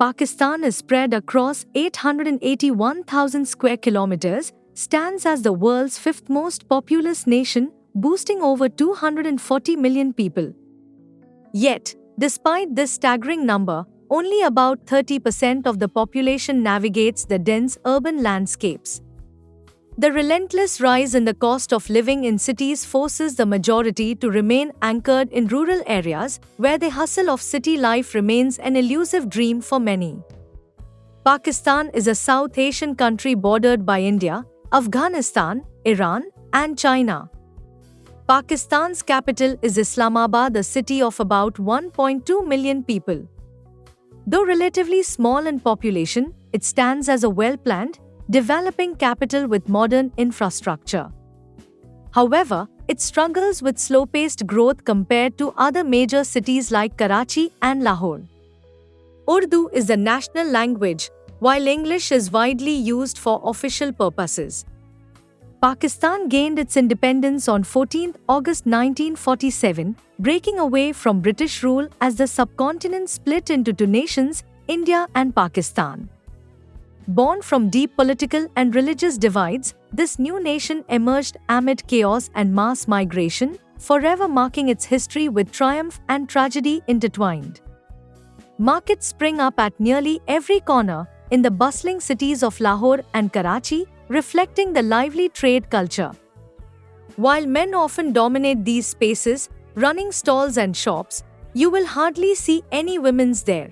Pakistan is spread across 881,000 square kilometers, stands as the world's fifth most populous nation, boasting over 240 million people. Yet, despite this staggering number, only about 30% of the population navigates the dense urban landscapes. The relentless rise in the cost of living in cities forces the majority to remain anchored in rural areas, where the hustle of city life remains an elusive dream for many. Pakistan is a South Asian country bordered by India, Afghanistan, Iran, and China. Pakistan's capital is Islamabad, a city of about 1.2 million people. Though relatively small in population, it stands as a well-planned, developing capital with modern infrastructure. However, it struggles with slow-paced growth compared to other major cities like Karachi and Lahore. Urdu is the national language, while English is widely used for official purposes. Pakistan gained its independence on 14 August 1947, breaking away from British rule as the subcontinent split into two nations, India and Pakistan. Born from deep political and religious divides, this new nation emerged amid chaos and mass migration, forever marking its history with triumph and tragedy intertwined. Markets spring up at nearly every corner in the bustling cities of Lahore and Karachi, reflecting the lively trade culture. While men often dominate these spaces, running stalls and shops, you will hardly see any women there.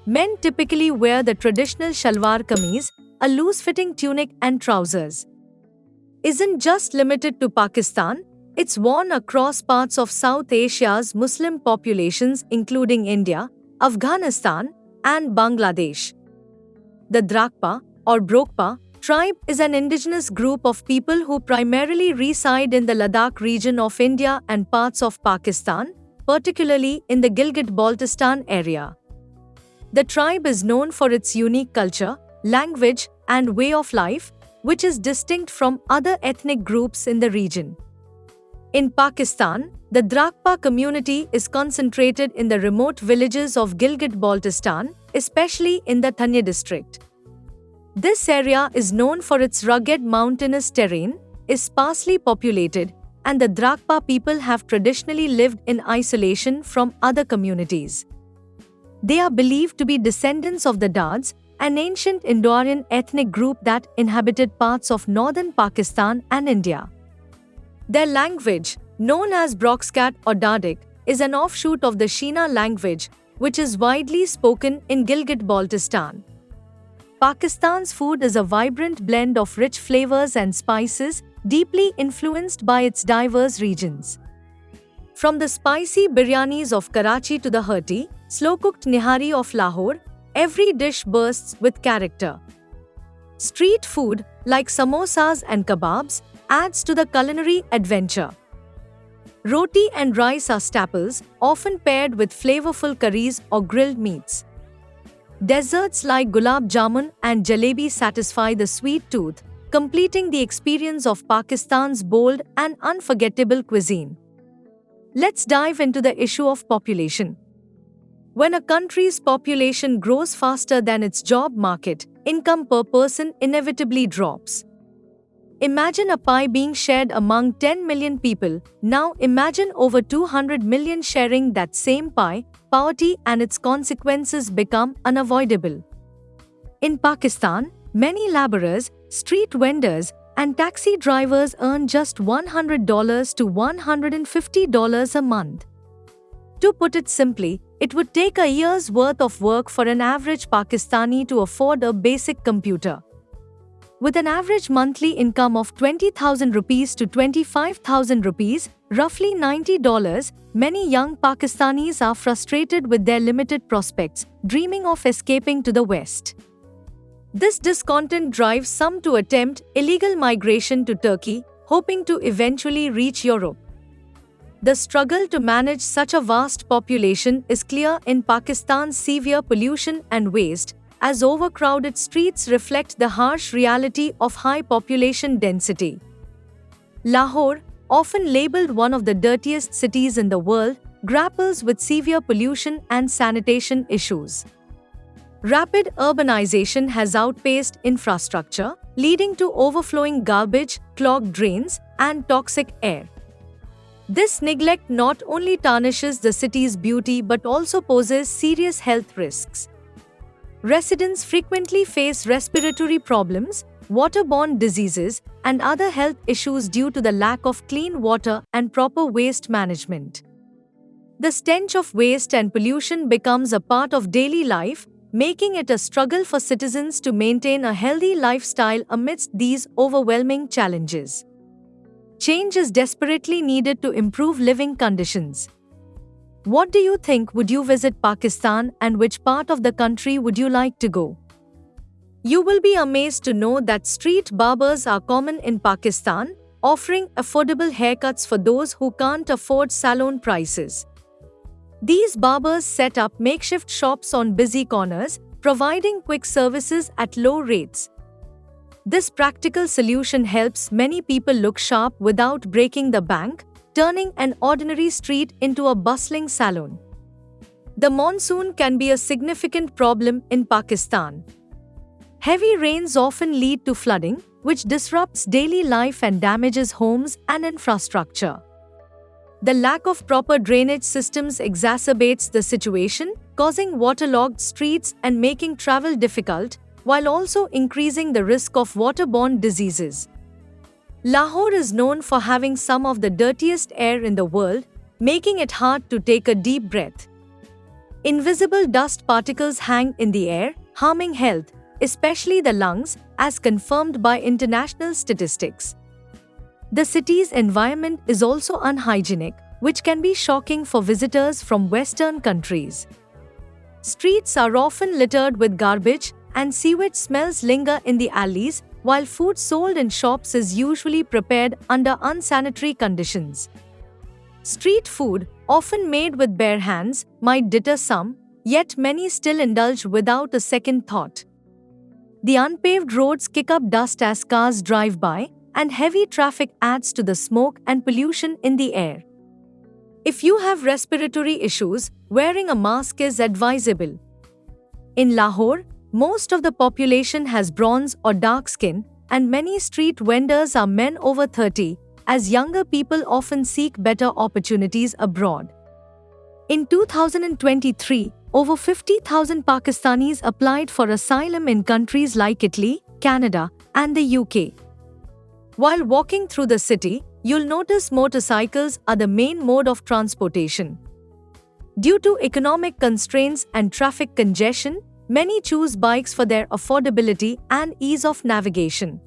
Men typically wear the traditional shalwar kameez, a loose-fitting tunic and trousers. Isn't just limited to Pakistan, it's worn across parts of South Asia's Muslim populations including India, Afghanistan, and Bangladesh. The Drakpa, or Brokpa, tribe is an indigenous group of people who primarily reside in the Ladakh region of India and parts of Pakistan, particularly in the Gilgit-Baltistan area. The tribe is known for its unique culture, language, and way of life, which is distinct from other ethnic groups in the region. In Pakistan, the Drakpa community is concentrated in the remote villages of Gilgit-Baltistan, especially in the Thanya district. This area is known for its rugged mountainous terrain, is sparsely populated, and the Drakpa people have traditionally lived in isolation from other communities. They are believed to be descendants of the Dards, an ancient Indo-Aryan ethnic group that inhabited parts of northern Pakistan and India. Their language, known as Broxcat or Dardic, is an offshoot of the Shina language, which is widely spoken in Gilgit-Baltistan. Pakistan's food is a vibrant blend of rich flavors and spices, deeply influenced by its diverse regions. From the spicy biryanis of Karachi to the hearty, slow-cooked nihari of Lahore, every dish bursts with character. Street food, like samosas and kebabs, adds to the culinary adventure. Roti and rice are staples, often paired with flavorful curries or grilled meats. Desserts like gulab jamun and jalebi satisfy the sweet tooth, completing the experience of Pakistan's bold and unforgettable cuisine. Let's dive into the issue of population. When a country's population grows faster than its job market, income per person inevitably drops. Imagine a pie being shared among 10 million people. Now imagine over 200 million sharing that same pie. Poverty and its consequences become unavoidable. In Pakistan, many laborers, street vendors, and taxi drivers earn just $100 to $150 a month. To put it simply, it would take a year's worth of work for an average Pakistani to afford a basic computer. With an average monthly income of 20,000 rupees to 25,000 rupees, roughly $90, many young Pakistanis are frustrated with their limited prospects, dreaming of escaping to the West. This discontent drives some to attempt illegal migration to Turkey, hoping to eventually reach Europe. The struggle to manage such a vast population is clear in Pakistan's severe pollution and waste, as overcrowded streets reflect the harsh reality of high population density. Lahore, often labeled one of the dirtiest cities in the world, grapples with severe pollution and sanitation issues. Rapid urbanization has outpaced infrastructure, leading to overflowing garbage, clogged drains, and toxic air. This neglect not only tarnishes the city's beauty but also poses serious health risks. Residents frequently face respiratory problems, waterborne diseases, and other health issues due to the lack of clean water and proper waste management. The stench of waste and pollution becomes a part of daily life, making it a struggle for citizens to maintain a healthy lifestyle amidst these overwhelming challenges. Change is desperately needed to improve living conditions. What do you think? Would you visit Pakistan, and which part of the country would you like to go? You will be amazed to know that street barbers are common in Pakistan, offering affordable haircuts for those who can't afford salon prices. These barbers set up makeshift shops on busy corners, providing quick services at low rates. This practical solution helps many people look sharp without breaking the bank, turning an ordinary street into a bustling salon. The monsoon can be a significant problem in Pakistan. Heavy rains often lead to flooding, which disrupts daily life and damages homes and infrastructure. The lack of proper drainage systems exacerbates the situation, causing waterlogged streets and making travel difficult, while also increasing the risk of waterborne diseases. Lahore is known for having some of the dirtiest air in the world, making it hard to take a deep breath. Invisible dust particles hang in the air, harming health, especially the lungs, as confirmed by international statistics. The city's environment is also unhygienic, which can be shocking for visitors from Western countries. Streets are often littered with garbage, and sewage smells linger in the alleys, while food sold in shops is usually prepared under unsanitary conditions. Street food, often made with bare hands, might deter some, yet many still indulge without a second thought. The unpaved roads kick up dust as cars drive by, and heavy traffic adds to the smoke and pollution in the air. If you have respiratory issues, wearing a mask is advisable. In Lahore, most of the population has bronze or dark skin, and many street vendors are men over 30, as younger people often seek better opportunities abroad. In 2023, over 50,000 Pakistanis applied for asylum in countries like Italy, Canada, and the UK. While walking through the city, you'll notice motorcycles are the main mode of transportation. Due to economic constraints and traffic congestion, many choose bikes for their affordability and ease of navigation.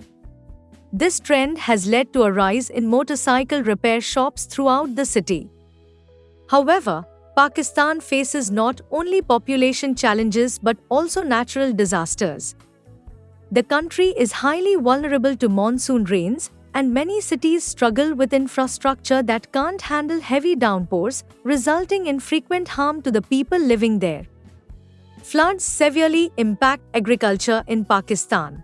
This trend has led to a rise in motorcycle repair shops throughout the city. However, Pakistan faces not only population challenges but also natural disasters. The country is highly vulnerable to monsoon rains, and many cities struggle with infrastructure that can't handle heavy downpours, resulting in frequent harm to the people living there. Floods severely impact agriculture in Pakistan.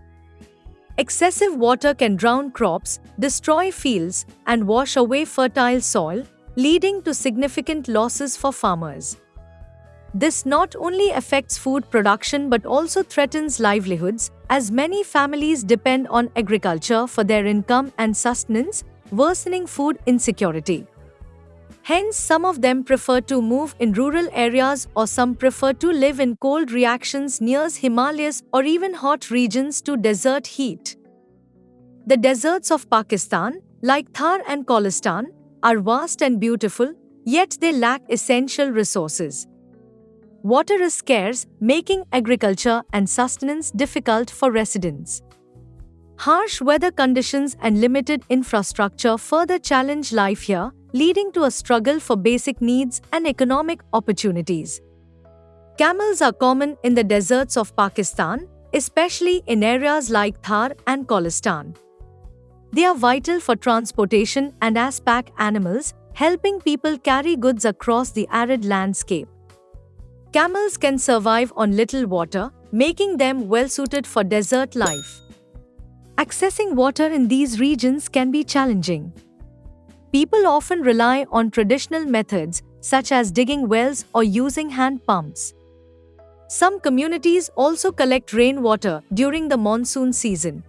Excessive water can drown crops, destroy fields, and wash away fertile soil, leading to significant losses for farmers. This not only affects food production but also threatens livelihoods, as many families depend on agriculture for their income and sustenance, worsening food insecurity. Hence, some of them prefer to move in rural areas, or some prefer to live in cold regions near Himalayas or even hot regions to desert heat. The deserts of Pakistan, like Thar and Kholistan, are vast and beautiful, yet they lack essential resources. Water is scarce, making agriculture and sustenance difficult for residents. Harsh weather conditions and limited infrastructure further challenge life here, leading to a struggle for basic needs and economic opportunities. Camels are common in the deserts of Pakistan, especially in areas like Thar and Kholistan. They are vital for transportation and as pack animals, helping people carry goods across the arid landscape. Camels can survive on little water, making them well-suited for desert life. Accessing water in these regions can be challenging. People often rely on traditional methods, such as digging wells or using hand pumps. Some communities also collect rainwater during the monsoon season.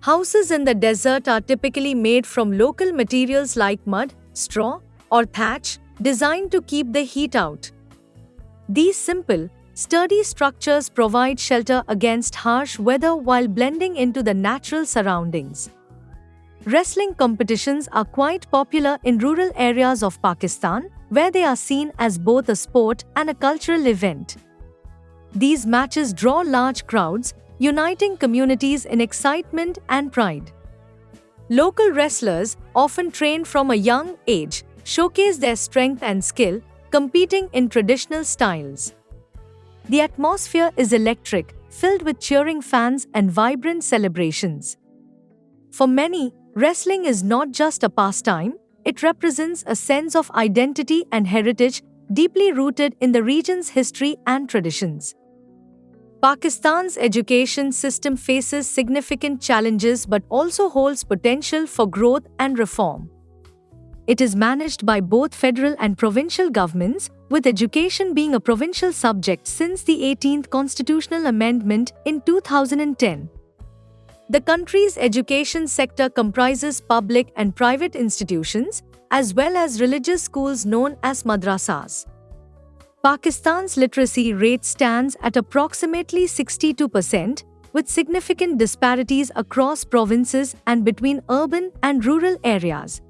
Houses in the desert are typically made from local materials like mud, straw, or thatch, designed to keep the heat out. These simple, sturdy structures provide shelter against harsh weather while blending into the natural surroundings. Wrestling competitions are quite popular in rural areas of Pakistan, where they are seen as both a sport and a cultural event. These matches draw large crowds, uniting communities in excitement and pride. Local wrestlers, often trained from a young age, showcase their strength and skill, competing in traditional styles. The atmosphere is electric, filled with cheering fans and vibrant celebrations. For many, wrestling is not just a pastime, it represents a sense of identity and heritage deeply rooted in the region's history and traditions. Pakistan's education system faces significant challenges but also holds potential for growth and reform. It is managed by both federal and provincial governments, with education being a provincial subject since the 18th Constitutional Amendment in 2010. The country's education sector comprises public and private institutions, as well as religious schools known as madrasas. Pakistan's literacy rate stands at approximately 62%, with significant disparities across provinces and between urban and rural areas.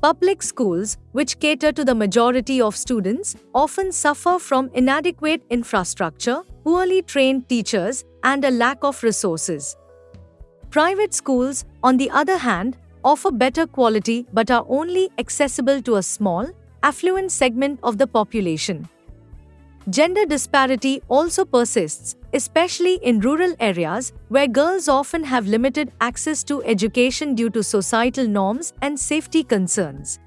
Public schools, which cater to the majority of students, often suffer from inadequate infrastructure, poorly trained teachers, and a lack of resources. Private schools, on the other hand, offer better quality but are only accessible to a small, affluent segment of the population. Gender disparity also persists, especially in rural areas where girls often have limited access to education due to societal norms and safety concerns.